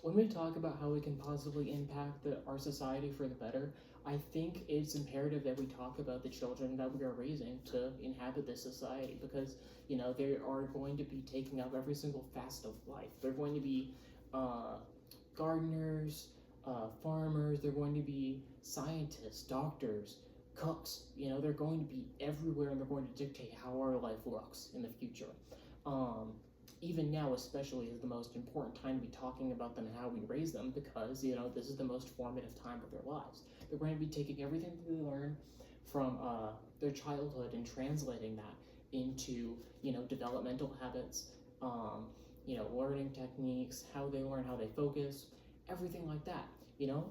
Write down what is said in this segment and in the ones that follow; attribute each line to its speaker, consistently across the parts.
Speaker 1: when we talk about how we can positively impact our society for the better, I think it's imperative that we talk about the children that we are raising to inhabit this society, because they are going to be taking up every single facet of life. They're going to be gardeners, farmers. They're going to be scientists, doctors, cooks. They're going to be everywhere, and they're going to dictate how our life looks in the future. Even now, especially, is the most important time to be talking about them and how we raise them, because this is the most formative time of their lives. They're going to be taking everything that they learn from their childhood and translating that into developmental habits, learning techniques, how they learn, how they focus, everything like that.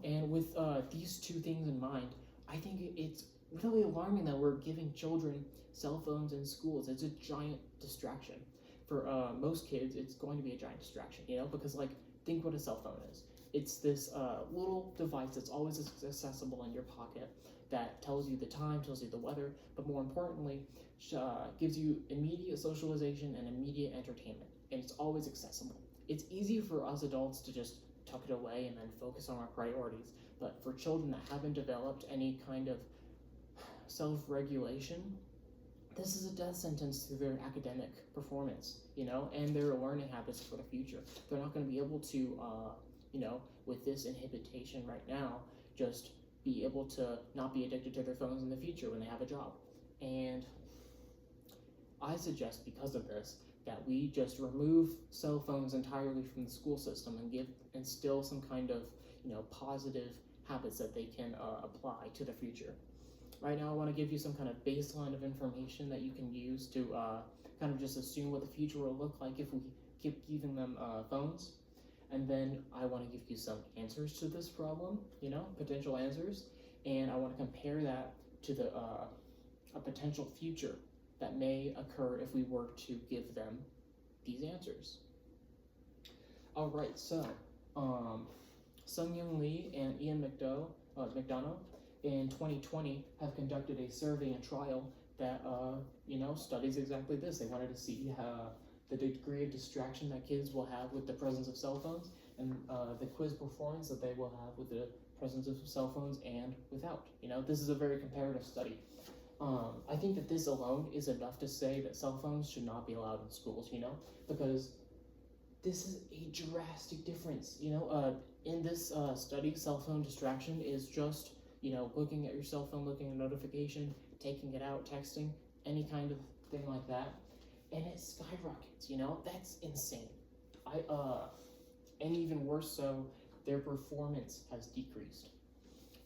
Speaker 1: And with these two things in mind, I think it's really alarming that we're giving children cell phones in schools. It's a giant distraction. For most kids, it's going to be a giant distraction, because think what a cell phone is. It's this little device that's always accessible in your pocket that tells you the time, tells you the weather, but more importantly, gives you immediate socialization and immediate entertainment, and it's always accessible. It's easy for us adults to just tuck it away and then focus on our priorities, but for children that haven't developed any kind of self-regulation, this is a death sentence to their academic performance, and their learning habits for the future. They're not going to be able to, with this inhibition right now, just be able to not be addicted to their phones in the future when they have a job. And I suggest, because of this, that we just remove cell phones entirely from the school system and instill some kind of, positive habits that they can apply to the future. Right now, I want to give you some kind of baseline of information that you can use to kind of just assume what the future will look like if we keep giving them phones. And then I want to give you some answers to this problem, potential answers. And I want to compare that to a potential future that may occur if we were to give them these answers. All right, so Sung-Young Lee and Ian McDonough in 2020 have conducted a survey and trial that studies exactly this. They wanted to see the degree of distraction that kids will have with the presence of cell phones, and the quiz performance that they will have with the presence of cell phones and without. This is a very comparative study. I think that this alone is enough to say that cell phones should not be allowed in schools, because this is a drastic difference. In this study, cell phone distraction is just looking at your cell phone, looking at a notification, taking it out, texting, any kind of thing like that, and it skyrockets. That's insane. And even worse so, their performance has decreased.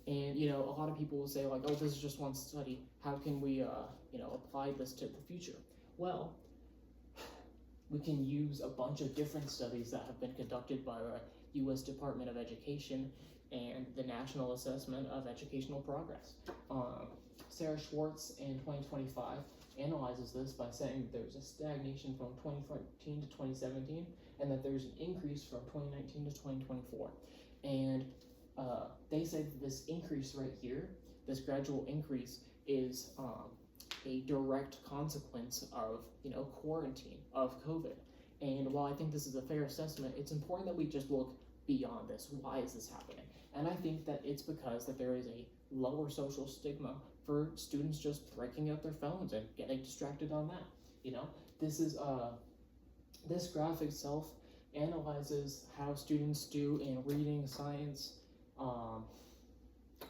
Speaker 1: And a lot of people will say oh, this is just one study. How can we apply this to the future? Well, we can use a bunch of different studies that have been conducted by the U.S. Department of Education and the National Assessment of Educational Progress. Sarah Schwartz in 2025 analyzes this by saying that there's a stagnation from 2014 to 2017, and that there's an increase from 2019 to 2024. And they say that this increase right here, this gradual increase, is a direct consequence of quarantine, of COVID. And while I think this is a fair assessment, it's important that we just look beyond this. Why is this happening? And I think that it's because that there is a lower social stigma for students just breaking out their phones and getting distracted on that. This graph itself analyzes how students do in reading, science,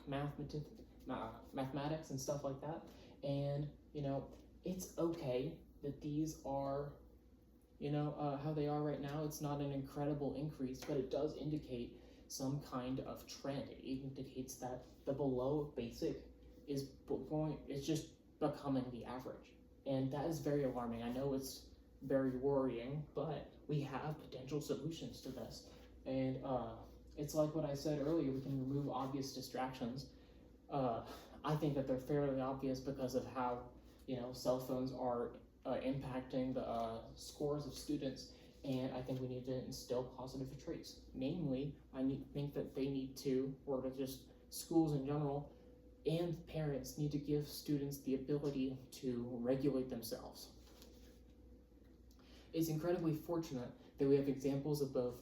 Speaker 1: mathematics and stuff like that. And it's okay that these are how they are right now. It's not an incredible increase, but it does indicate some kind of trend. It indicates that the below basic is just becoming the average, and that is very alarming. I know it's very worrying, but we have potential solutions to this. And it's like what I said earlier, we can remove obvious distractions. I think that they're fairly obvious because of how cell phones are impacting the scores of students, and I think we need to instill positive traits. Namely, think that they need to, or just schools in general, and parents need to give students the ability to regulate themselves. It's incredibly fortunate that we have examples of both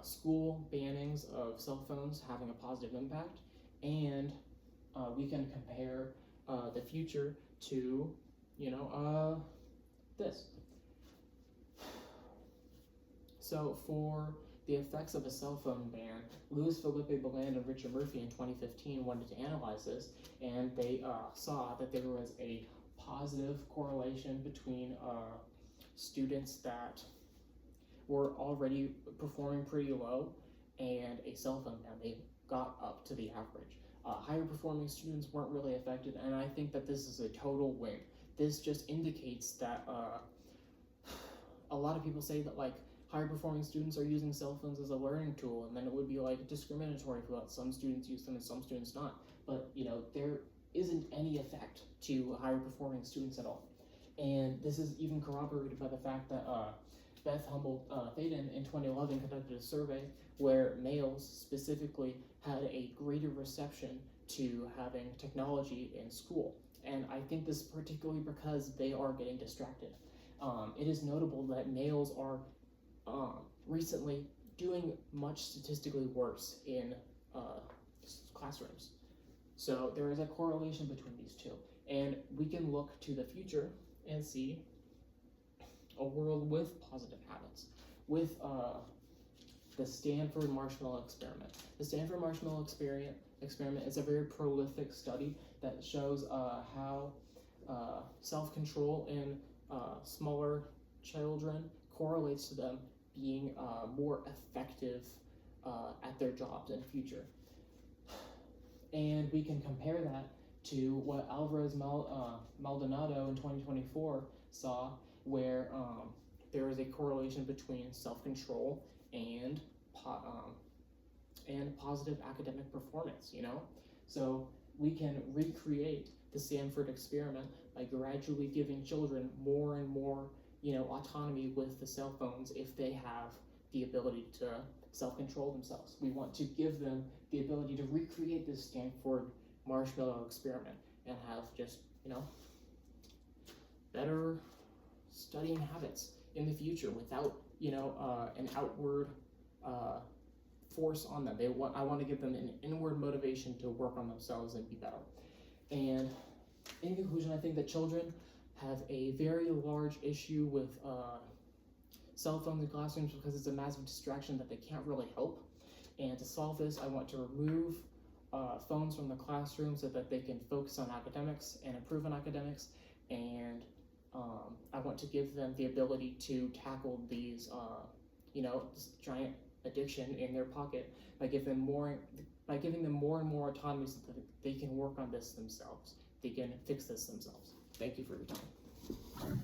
Speaker 1: school bannings of cell phones having a positive impact, and we can compare the future to, this. So for the effects of a cell phone ban, Louis Philippe Beland and Richard Murphy in 2015 wanted to analyze this, and they saw that there was a positive correlation between students that were already performing pretty low and a cell phone ban. They got up to the average. Higher performing students weren't really affected, and I think that this is a total win. This just indicates that a lot of people say that like higher performing students are using cell phones as a learning tool, and then it would be like discriminatory for that some students use them and some students not. But there isn't any effect to higher performing students at all. And this is even corroborated by the fact that Beth Humboldt-Thaden in 2011 conducted a survey where males specifically had a greater reception to having technology in school. And I think this particularly because they are getting distracted. It is notable that males are recently doing much statistically worse in classrooms. So there is a correlation between these two. And we can look to the future and see a world with positive habits, with the Stanford Marshmallow Experiment. The Stanford Marshmallow Experiment is a very prolific study that shows how self-control in smaller children correlates to them being more effective at their jobs in the future. And we can compare that to what Alvarez Maldonado in 2024 saw, where there is a correlation between self-control and positive academic performance, So we can recreate the Stanford experiment by gradually giving children more and more, autonomy with the cell phones if they have the ability to self-control themselves. We want to give them the ability to recreate this Stanford Marshmallow Experiment and have just, better studying habits in the future without, an outward force on them. I want to give them an inward motivation to work on themselves and be better. And in conclusion, I think that children have a very large issue with cell phones in classrooms because it's a massive distraction that they can't really help. And to solve this, I want to remove phones from the classroom so that they can focus on academics and improve on academics. And I want to give them the ability to tackle these, this giant addiction in their pocket by giving them more and more autonomy so that they can work on this themselves. They can fix this themselves. Thank you for your time.